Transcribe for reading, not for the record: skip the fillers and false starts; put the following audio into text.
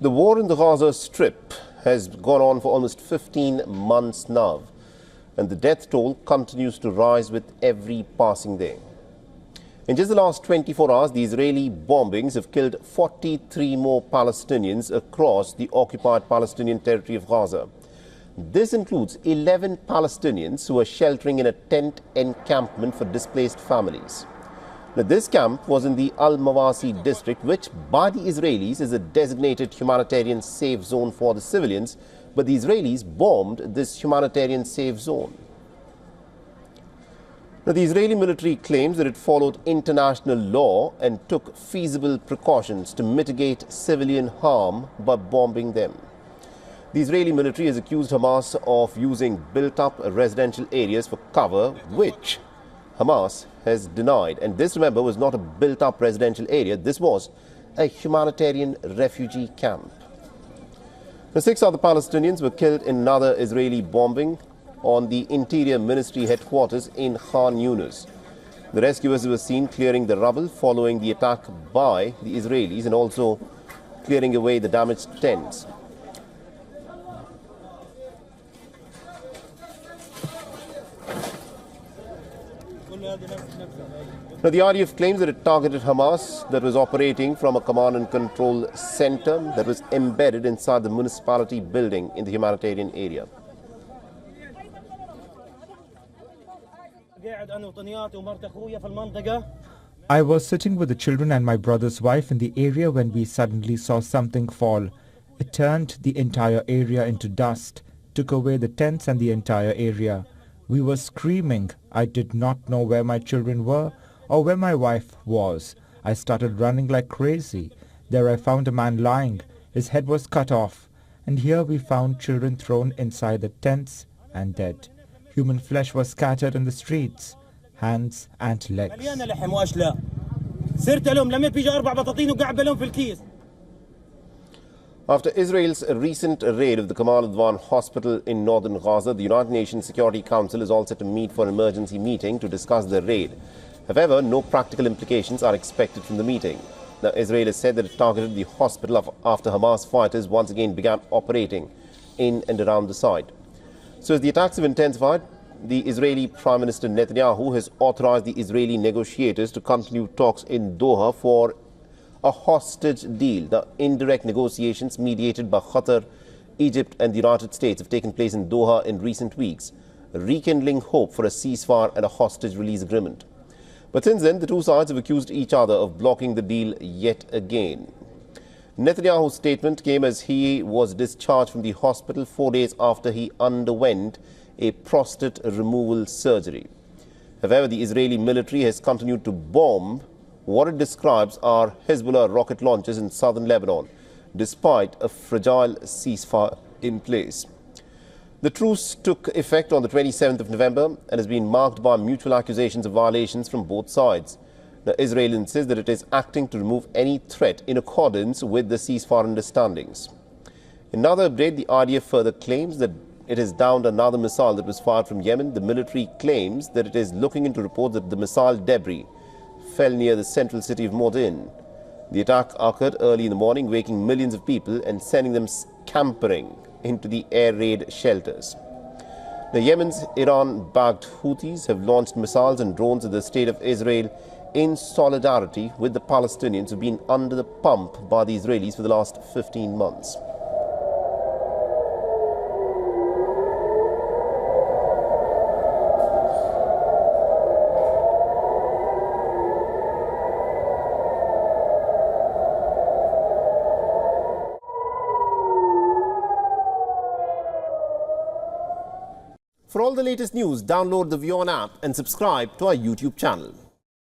The war in the Gaza Strip has gone on for almost 15 months now, and the death toll continues to rise with every passing day. In just the last 24 hours, the Israeli bombings have killed 43 more Palestinians across the occupied Palestinian territory of Gaza. This includes 11 Palestinians who are sheltering in a tent encampment for displaced families. Now, this camp was in the Al-Mawasi district, which by the Israelis is a designated humanitarian safe zone for the civilians, but the Israelis bombed this humanitarian safe zone. Now, the Israeli military claims that it followed international law and took feasible precautions to mitigate civilian harm by bombing them. The Israeli military has accused Hamas of using built-up residential areas for cover, which Hamas has denied. And this, remember, was not a built-up residential area. This was a humanitarian refugee camp. The 6 other Palestinians were killed in another Israeli bombing on the Interior Ministry headquarters in Khan Yunis. The rescuers were seen clearing the rubble following the attack by the Israelis and also clearing away the damaged tents. Now, the RDF claims that it targeted Hamas that was operating from a command and control center that was embedded inside the municipality building in the humanitarian area. I was sitting with the children and my brother's wife in the area when we suddenly saw something fall. It turned the entire area into dust, took away the tents and the entire area. We were screaming. I did not know where my children were or where my wife was. I started running like crazy. There I found a man lying. His head was cut off. And here we found children thrown inside the tents and dead. Human flesh was scattered in the streets, hands and legs. After Israel's recent raid of the Kamal Adwan hospital in northern Gaza, the United Nations Security Council is all set to meet for an emergency meeting to discuss the raid. However, no practical implications are expected from the meeting. Now, Israel has said that it targeted the hospital after Hamas fighters once again began operating in and around the site. So as the attacks have intensified, the Israeli Prime Minister Netanyahu has authorized the Israeli negotiators to continue talks in Doha for a hostage deal. The indirect negotiations mediated by Qatar, Egypt and the United States have taken place in Doha in recent weeks, rekindling hope for a ceasefire and a hostage release agreement. But since then, the two sides have accused each other of blocking the deal yet again. Netanyahu's statement came as he was discharged from the hospital 4 days after he underwent a prostate removal surgery. However, the Israeli military has continued to bomb what it describes are Hezbollah rocket launches in southern Lebanon, despite a fragile ceasefire in place. The truce took effect on the 27th of November and has been marked by mutual accusations of violations from both sides. Now, Israel insists that it is acting to remove any threat in accordance with the ceasefire understandings. In another update, the RDF further claims that it has downed another missile that was fired from Yemen. The military claims that it is looking into reports that the missile debris fell near the central city of Modin. The attack occurred early in the morning, waking millions of people and sending them scampering into the air raid shelters. The Yemen's Iran-backed Houthis have launched missiles and drones at the state of Israel in solidarity with the Palestinians who've been under the pump by the Israelis for the last 15 months. For all the latest news, download the WION app and subscribe to our YouTube channel.